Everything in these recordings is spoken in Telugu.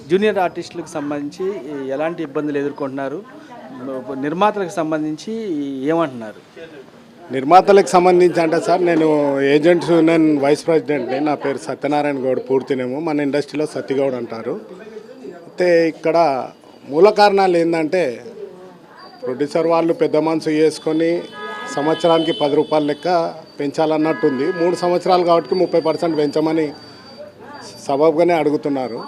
జూనియర్ ఆర్టిస్టులకు సంబంధించి ఎలాంటి ఇబ్బందులు ఎదుర్కొంటున్నారు? నిర్మాతలకు సంబంధించి ఏమంటున్నారు? నిర్మాతలకు సంబంధించి అంటే సార్, నేను ఏజెంట్స్ యూనియన్ వైస్ ప్రెసిడెంట్ని. నా పేరు సత్యనారాయణ గౌడ్, పూర్తినేమో మన ఇండస్ట్రీలో సత్యగౌడ్ అంటారు. అయితే ఇక్కడ మూల కారణాలు ఏంటంటే, ప్రొడ్యూసర్ వాళ్ళు పెద్ద మనసు చేసుకొని సంవత్సరానికి 10 రూపాయల లెక్క పెంచాలన్నట్టుంది. 3 సంవత్సరాలు కాబట్టి 30% పెంచమని సబబ్గానే అడుగుతున్నారు.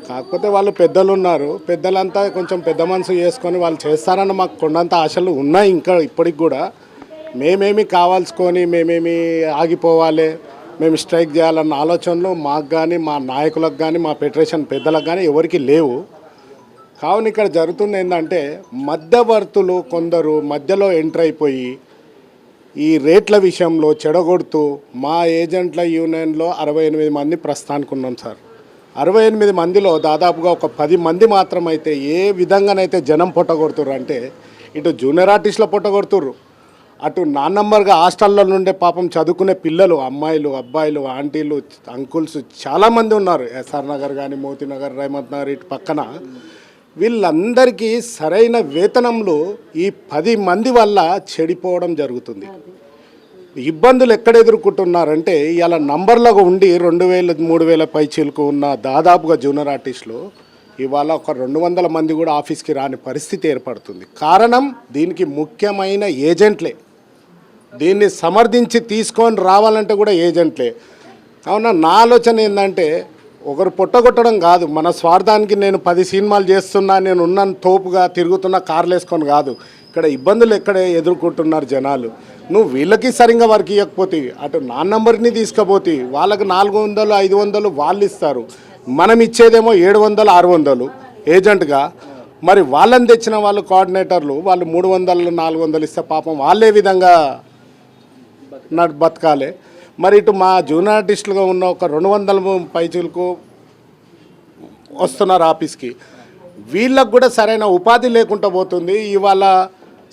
కాకపోతే వాళ్ళు పెద్దలు ఉన్నారు, పెద్దలంతా కొంచెం పెద్ద మనసు చేసుకొని వాళ్ళు చేస్తారన్న మాకు కొండంత ఆశలు ఉన్నాయి. ఇంకా ఇప్పటికి కూడా మేమేమి కావాల్సుకొని మేమేమి ఆగిపోవాలి, మేము స్ట్రైక్ చేయాలన్న ఆలోచనలు మాకు కానీ, మా నాయకులకు కానీ, మా ఫెడరేషన్ పెద్దలకు కానీ ఎవరికి లేవు. కావున ఇక్కడ జరుగుతుంది ఏంటంటే, మధ్యవర్తులు కొందరు మధ్యలో ఎంటర్ అయిపోయి ఈ రేట్ల విషయంలో చెడగొడుతూ, మా ఏజెంట్ల యూనియన్లో 68 మంది ప్రస్తుతానికి ఉన్నాం సార్. 68 మందిలో దాదాపుగా ఒక 10 మంది మాత్రమైతే ఏ విధంగానైతే జనం పొట్టగొడుతుర్రు అంటే, ఇటు జూనియర్ ఆర్టిస్టుల పొట్టగొడుతుర్రు, అటు నంబర్గా హాస్టల్లో నుండే పాపం చదువుకునే పిల్లలు, అమ్మాయిలు, అబ్బాయిలు, ఆంటీలు, అంకుల్స్ చాలామంది ఉన్నారు. ఎస్ఆర్ నగర్ కానీ, మోతీ నగర్, రేవంత్ నగర్ ఇటు పక్కన. వీళ్ళందరికీ సరైన వేతనంలో ఈ 10 మంది వల్ల చెడిపోవడం జరుగుతుంది. ఇబ్బందులు ఎక్కడ ఎదుర్కొంటున్నారంటే, ఇలా నంబర్లుగా ఉండి 2000, 3000 పైచీలకు ఉన్న దాదాపుగా జూనియర్ ఆర్టిస్టులు ఇవాళ ఒక 200 మంది కూడా ఆఫీస్కి రాని పరిస్థితి ఏర్పడుతుంది. కారణం దీనికి ముఖ్యమైన ఏజెంట్లే. దీన్ని సమర్థించి తీసుకొని రావాలంటే కూడా ఏజెంట్లే. కావున నా ఆలోచన ఏంటంటే, ఒకరు పొట్టగొట్టడం కాదు, మన స్వార్థానికి నేను 10 సినిమాలు చేస్తున్నా, నేను ఉన్న తోపుగా తిరుగుతున్న కార్లు వేసుకొని కాదు. ఇక్కడ ఇబ్బందులు ఎక్కడ ఎదుర్కొంటున్నారు జనాలు. నువ్వు వీళ్ళకి సరిగ్గా వర్క్ ఇవ్వకపోతే, అటు నా నంబర్ని తీసుకపోతే వాళ్ళకి 400, 500 వాళ్ళు ఇస్తారు. మనం ఇచ్చేదేమో 700, 600 ఏజెంట్గా. మరి వాళ్ళని తెచ్చిన వాళ్ళు కోఆర్డినేటర్లు వాళ్ళు 300, 400 ఇస్తే పాపం వాళ్ళే విధంగా బతకాలి. మరి ఇటు మా జూనియర్ ఆర్టిస్టులుగా ఉన్న ఒక 200 పైచులకు వస్తున్నారు ఆఫీస్కి. వీళ్ళకు కూడా సరైన ఉపాధి లేకుండా పోతుంది. ఇవాళ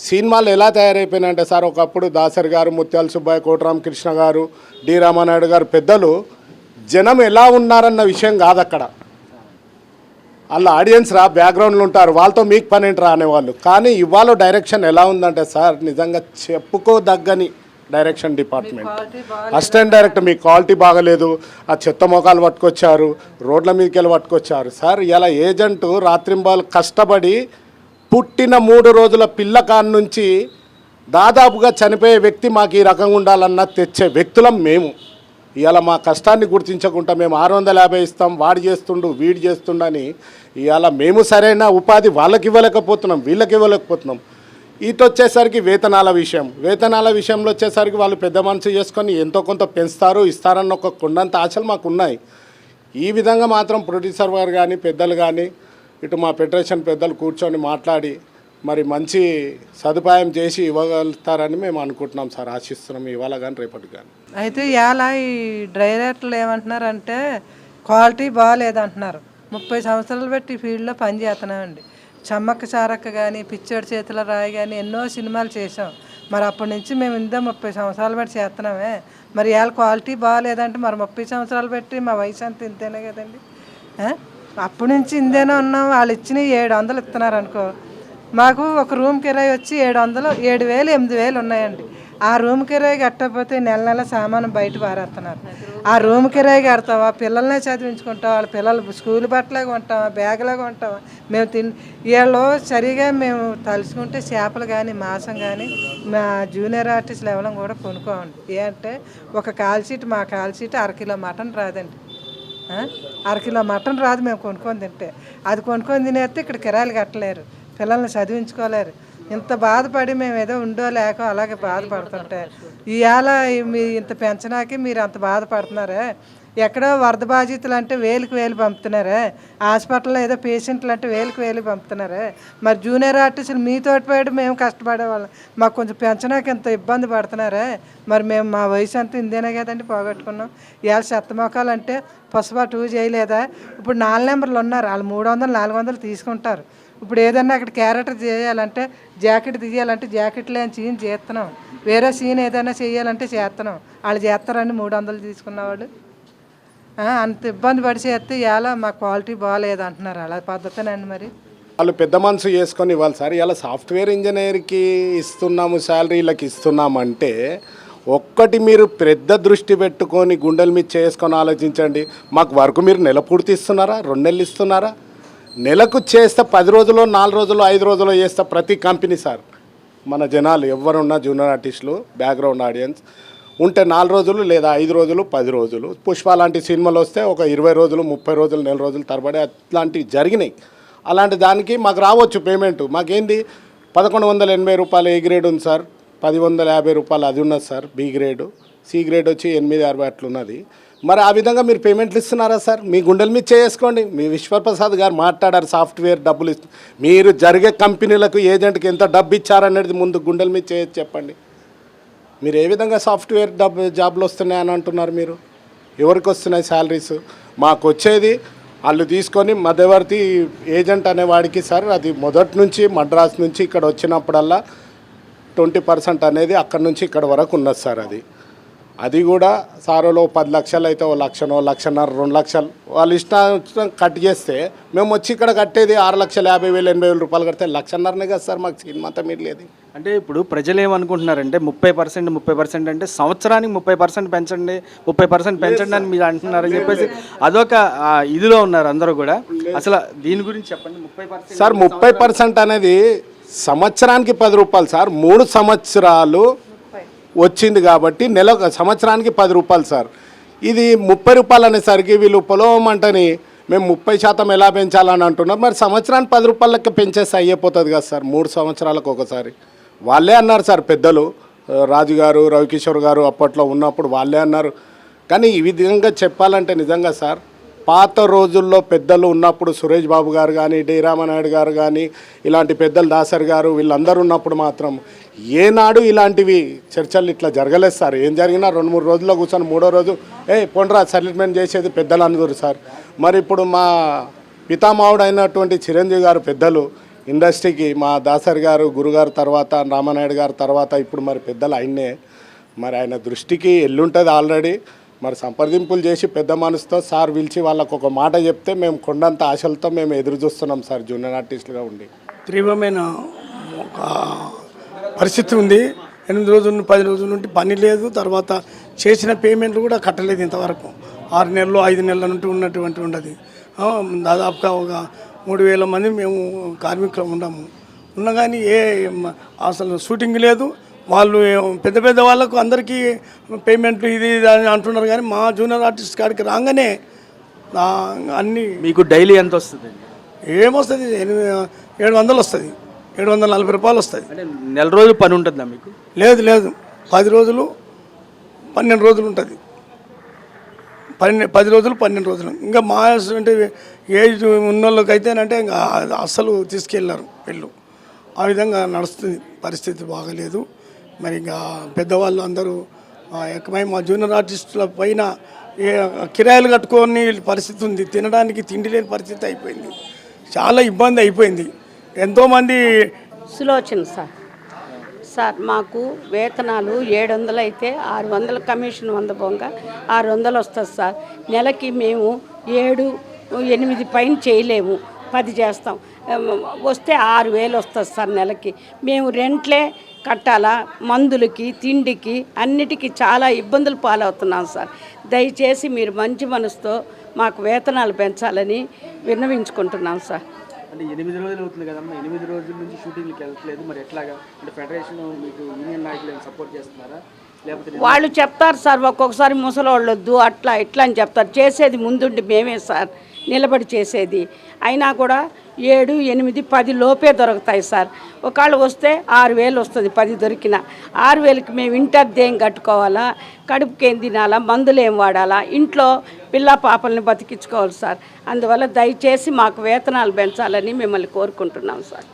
సినిమాలు ఎలా తయారైపోయినాయంటే సార్, ఒకప్పుడు దాసరి గారు, ముత్యాల సుబ్బయ్య, కోటరామకృష్ణ గారు, డి రామానాయుడు గారు పెద్దలు జనం ఎలా ఉన్నారన్న విషయం కాదు అక్కడ. వాళ్ళ ఆడియన్స్ బ్యాక్గ్రౌండ్లో ఉంటారు, వాళ్ళతో మీకు పని ఏంటి అనేవాళ్ళు. కానీ ఇవాళ డైరెక్షన్ ఎలా ఉందంటే సార్, నిజంగా చెప్పుకోదగ్గని డైరెక్షన్ డిపార్ట్మెంట్. అసిస్టెంట్ డైరెక్టర్ మీ క్వాలిటీ బాగలేదు, ఆ చెత్త మొఖాలు పట్టుకొచ్చారు, రోడ్ల మీదకి వెళ్ళి పట్టుకొచ్చారు. సార్ ఇలా ఏజెంటు రాత్రింబాలు కష్టపడి పుట్టిన 3 రోజుల పిల్లకాన్ నుంచి దాదాపుగా చనిపోయే వ్యక్తి మాకు ఈ రకంగా ఉండాలన్న తెచ్చే వ్యక్తులం మేము. ఇవాళ మా కష్టాన్ని గుర్తించకుండా మేము 650 ఇస్తాం, వాడు చేస్తుండు వీడు చేస్తుండని ఇవాళ మేము సరైన ఉపాధి వాళ్ళకి ఇవ్వలేకపోతున్నాం, వీళ్ళకి ఇవ్వలేకపోతున్నాం. ఇటు వచ్చేసరికి వేతనాల విషయంలో వచ్చేసరికి వాళ్ళు పెద్ద మనసు చేసుకొని ఎంతో కొంత పెంచుతారు, ఇస్తారన్న ఒక కొండంత ఆశలు మాకు ఉన్నాయి. ఈ విధంగా మాత్రం ప్రొడ్యూసర్ గారు కానీ, పెద్దలు కానీ, ఇటు మా ఫెడరేషన్ పెద్దలు కూర్చొని మాట్లాడి మరి మంచి సదుపాయం చేసి ఇవ్వగలుగుతారని మేము అనుకుంటున్నాం సార్, ఆశిస్తున్నాం ఇవాళ కానీ రేపటి కానీ. అయితే ఇవాళ ఈ డైరెక్టర్లు ఏమంటున్నారంటే క్వాలిటీ బాగాలేదంటున్నారు. 30 సంవత్సరాలు పెట్టి ఈ ఫీల్డ్లో పనిచేస్తున్నామండి. చమ్మక్క చారక్క కానీ, పిచ్చోడి చేతుల రాయి కానీ ఎన్నో సినిమాలు చేసాం. మరి అప్పటి నుంచి మేము 30 సంవత్సరాలు పెట్టి చేస్తున్నామే. మరి ఇవాళ క్వాలిటీ బాగాలేదంటే మరి 30 సంవత్సరాలు పెట్టి మా వయసు అంతా ఇంతేనే కదండి. అప్పటి నుంచి ఇందేనే ఉన్నాం. వాళ్ళు ఇచ్చినవి 700 ఇస్తున్నారు అనుకో, మాకు ఒక రూమ్ కిరాయి వచ్చి 700, 7,000, 8,000 ఉన్నాయండి. ఆ రూమ్ కిరాయి కట్టకపోతే నెల సామాను బయట పారేస్తున్నారు. ఆ రూమ్ కిరాయి కడతావా, పిల్లల్నే చదివించుకుంటావా, వాళ్ళ పిల్లలు స్కూల్ బట్టలాగా ఉంటావా, బ్యాగులాగా ఉంటావా, మేము వీళ్ళు సరిగా మేము తలుచుకుంటే చేపలు కానీ, మాంసం కానీ మా జూనియర్ ఆర్టిస్ట్ లెవెల్ కూడా కొనుక్కోండి. ఏంటంటే ఒక కాల్షీట్, మా కాల్షీట్ 1 కిలో మటన్ రాదండి. 1 కిలో మటన్ రాదు మేము కొనుక్కొని తింటే. అది కొనుక్కొని తినేస్తే ఇక్కడ కిరాయిలు కట్టలేరు, పిల్లల్ని చదివించుకోలేరు. ఇంత బాధపడి మేము ఏదో ఉండో లేక అలాగే బాధపడుతుంటే ఇవాళ మీ ఇంత పెంచడానికి మీరు అంత బాధపడుతున్నారే. ఎక్కడో వరద బాధితులు అంటే 1000 పంపుతున్నారే, హాస్పిటల్లో ఏదో పేషెంట్లు అంటే 1000 పంపుతున్నారే. మరి జూనియర్ ఆర్టిస్టులు మీతోటి పోయాడు మేము కష్టపడేవాళ్ళం, మాకు కొంచెం పెంచడానికి ఇంత ఇబ్బంది పడుతున్నారే. మరి మేము మా వయసు అంతా ఇందేనే కదండి పోగొట్టుకున్నాం. ఇవాళ చెత్తమొక్కలు అంటే పసుపు 2 చేయలేదా? ఇప్పుడు 4 నెంబర్లు ఉన్నారు, వాళ్ళు 300, 400 తీసుకుంటారు. ఇప్పుడు ఏదన్నా అక్కడ క్యారెక్టర్ చేయాలంటే, జాకెట్ తీయాలంటే జాకెట్ లేని సీన్ చేస్తున్నాం, వేరే సీన్ ఏదైనా చేయాలంటే చేస్తున్నాం. వాళ్ళు చేస్తారని 300 తీసుకున్నవాళ్ళు అంత ఇబ్బంది పడి చేస్తే ఇలా మా క్వాలిటీ బాగాలేదు అంటున్నారు. అలా పద్ధతేనండి మరి. వాళ్ళు పెద్ద మనసు చేసుకొని ఇవ్వాలి సార్. ఇలా సాఫ్ట్వేర్ ఇంజనీర్కి ఇస్తున్నాము, శాలరీలకు ఇస్తున్నామంటే ఒక్కటి మీరు పెద్ద దృష్టి పెట్టుకొని గుండెల మీద చేసుకొని ఆలోచించండి. మాకు వర్క్ మీరు నెల పూర్తి ఇస్తున్నారా, 2 నెలలు ఇస్తున్నారా? నెలకు చేస్తే 10 రోజులు, 4 రోజులు, 5 రోజులు చేస్తే ప్రతి కంపెనీ సార్. మన జనాలు ఎవరున్నా జూనియర్ ఆర్టిస్టులు, బ్యాక్గ్రౌండ్ ఆడియన్స్ ఉంటే 4 రోజులు లేదా 5 రోజులు, 10 రోజులు. పుష్ప లాంటి సినిమాలు వస్తే ఒక 20 రోజులు, 30 రోజులు, నెల రోజులు తరబడి అట్లాంటివి జరిగినాయి. అలాంటి దానికి మాకు రావచ్చు పేమెంట్. మాకేంది 1180 రూపాయలు ఏ గ్రేడ్ ఉంది సార్, 1050 రూపాయలు అది ఉన్నది sir B grade, C grade వచ్చి 860 అట్లున్నది. మరి ఆ విధంగా మీరు పేమెంట్లు ఇస్తున్నారా సార్? మీ గుండెల మీద చేసుకోండి. మీ విశ్వప్రసాద్ గారు మాట్లాడారు సాఫ్ట్వేర్ డబ్బులు మీరు జరిగే కంపెనీలకు ఏజెంట్కి ఎంత డబ్బు ఇచ్చారనేది ముందు గుండెల మీద చెప్పండి. మీరు ఏ విధంగా సాఫ్ట్వేర్ జాబ్లు వస్తున్నాయని అంటున్నారు? మీరు ఎవరికి వస్తున్నాయి శాలరీస్? మాకు వచ్చేది వాళ్ళు తీసుకొని మధ్యవర్తి ఏజెంట్ అనేవాడికి సార్, అది మొదటి నుంచి మద్రాస్ నుంచి ఇక్కడ వచ్చినప్పుడల్లా 20% అనేది అక్కడి నుంచి ఇక్కడ వరకు ఉన్నది సార్. అది కూడా సారోలో 10 లక్షలు అయితే 1 లక్షనో, 1,50,000, 2 లక్షలు వాళ్ళు ఇష్టం కట్ చేస్తే మేము వచ్చి ఇక్కడ కట్టేది 6,50,000, 80,000 రూపాయలు కడితే 1,50,000 కదా సార్ మాకు సినిమా అంతా మీరు లేదు. అంటే ఇప్పుడు ప్రజలు ఏమనుకుంటున్నారంటే 30% అంటే సంవత్సరానికి 30% పెంచండి, 30% పెంచండి అని మీరు అంటున్నారని చెప్పేసి అదొక ఇదిలో ఉన్నారు అందరూ కూడా. అసలు దీని గురించి చెప్పండి. 30% సార్ 30% అనేది సంవత్సరానికి 10 రూపాయలు సార్. 3 సంవత్సరాలు వచ్చింది కాబట్టి సంవత్సరానికి 10 రూపాయలు సార్. ఇది 30 రూపాయలు అనేసరికి వీళ్ళు పొలం అంటని మేము 30% ఎలా పెంచాలని అంటున్నారు. మరి సంవత్సరానికి 10 రూపాయల లెక్క పెంచేస్తే అయిపోతుంది కదా సార్ 3 సంవత్సరాలకు ఒకసారి. వాళ్ళే అన్నారు సార్ పెద్దలు, రాజుగారు, రవికిషోర్ గారు అప్పట్లో ఉన్నప్పుడు వాళ్ళే అన్నారు. కానీ ఈ విధంగా చెప్పాలంటే నిజంగా సార్ పాత రోజుల్లో పెద్దలు ఉన్నప్పుడు సురేష్ బాబు గారు కానీ, డి రామనాయుడు గారు కానీ, ఇలాంటి పెద్దలు దాసరి గారు వీళ్ళందరూ ఉన్నప్పుడు మాత్రం ఏనాడు ఇలాంటివి చర్చలు ఇట్లా జరగలేదు సార్. ఏం జరిగినా 2-3 రోజుల్లో కూర్చొని 3వ రోజు పొండ్రా సెటిల్మెంట్ చేసేది పెద్దలు అందరు సార్. మరి ఇప్పుడు మా పితామహుడు అయినటువంటి చిరంజీవి గారు పెద్దలు ఇండస్ట్రీకి, మా దాసరి గారు గురుగారు తర్వాత, రామనాయుడు గారు తర్వాత ఇప్పుడు మరి పెద్దలు ఆయన్నే. మరి ఆయన దృష్టికి ఎల్లుంటుంది ఆల్రెడీ. మరి సంప్రదింపులు చేసి పెద్ద మనసుతో సార్ పిలిచి వాళ్ళకు ఒక మాట చెప్తే మేము కొండంత ఆశలతో మేము ఎదురు చూస్తున్నాం సార్ జూనియర్ ఆర్టిస్టులుగా ఉండి. తీవ్రమైన ఒక పరిస్థితి ఉంది. 8 రోజులు 10 రోజుల నుండి పని లేదు. తర్వాత చేసిన పేమెంట్లు కూడా కట్టలేదు ఇంతవరకు. 6 నెలలు 5 నెలల నుండి ఉన్నటువంటి ఉండదు. దాదాపుగా ఒక 3,000 మంది మేము కార్మికులు ఉన్నా కానీ అసలు షూటింగ్ లేదు. వాళ్ళు పెద్ద పెద్ద వాళ్ళకు అందరికీ పేమెంట్లు ఇది అని అంటున్నారు. కానీ మా జూనియర్ ఆర్టిస్ట్ కాడికి రాగానే అన్నీ మీకు డైలీ ఎంత వస్తుంది? ఏమొస్తుంది? 700 వస్తుంది, 740 రూపాయలు వస్తుంది. అంటే నెల రోజులు పని ఉంటుందా మీకు? లేదు 10 రోజులు 12 రోజులు ఉంటుంది. 10 రోజులు 12 రోజులు. ఇంకా మా అంటే ఏజ్ ఉన్న వాళ్ళకైతేనంటే ఇంకా అస్సలు తీసుకెళ్ళారు వీళ్ళు. ఆ విధంగా నడుస్తుంది. పరిస్థితి బాగలేదు. మరి ఇంకా పెద్దవాళ్ళు అందరూ ఏకమై మా జూనియర్ ఆర్టిస్టుల పైన కిరాయిలు కట్టుకొని పరిస్థితి ఉంది. తినడానికి తిండి లేని పరిస్థితి అయిపోయింది. చాలా ఇబ్బంది అయిపోయింది. ఎంతోమంది సులోచన సార్ మాకు వేతనాలు 700 అయితే 600 కమిషన్ 100 పోగా 600 వస్తుంది సార్. నెలకి మేము 7-8 పైన చేయలేము, 10 చేస్తాం. వస్తే 6,000 వస్తుంది సార్ నెలకి. మేము రెంట్లే కట్టాలా, మందులకి, తిండికి, అన్నిటికీ చాలా ఇబ్బందులు పాలవుతున్నాం సార్. దయచేసి మీరు మంచి మనసుతో మాకు వేతనాలు పెంచాలని విన్నవించుకుంటున్నాం సార్. అంటే 8 రోజులు అవుతుంది కదమ్మా, 8 రోజుల నుంచి షూటింగ్కి వెళ్ళట్లేదు. మరి ఎట్లాగా? అంటే ఫెడరేషన్ మీకు యూనియన్ నాయకులు సపోర్ట్ చేస్తున్నారా? లేకపోతే వాళ్ళు చెప్తారు సార్ ఒక్కొక్కసారి ముసలోళ్ళు వద్దు అట్లా ఇట్లా అని చెప్తారు. చేసేది ముందుండి మేమే సార్ నిలబడి చేసేది. అయినా కూడా 7, 8, 10 లోపే దొరుకుతాయి సార్. ఒకళ్ళు వస్తే 6,000 వస్తుంది. 10 దొరికిన 6,000కి మేము ఇంటద్దేం కట్టుకోవాలా, కడుపుకి ఏం తినాలా, మందులు ఏం వాడాలా, ఇంట్లో పిల్ల పాపల్ని బతికించుకోవాలి సార్. అందువల్ల దయచేసి మాకు వేతనాలు పెంచాలని మిమ్మల్ని కోరుకుంటున్నాం సార్.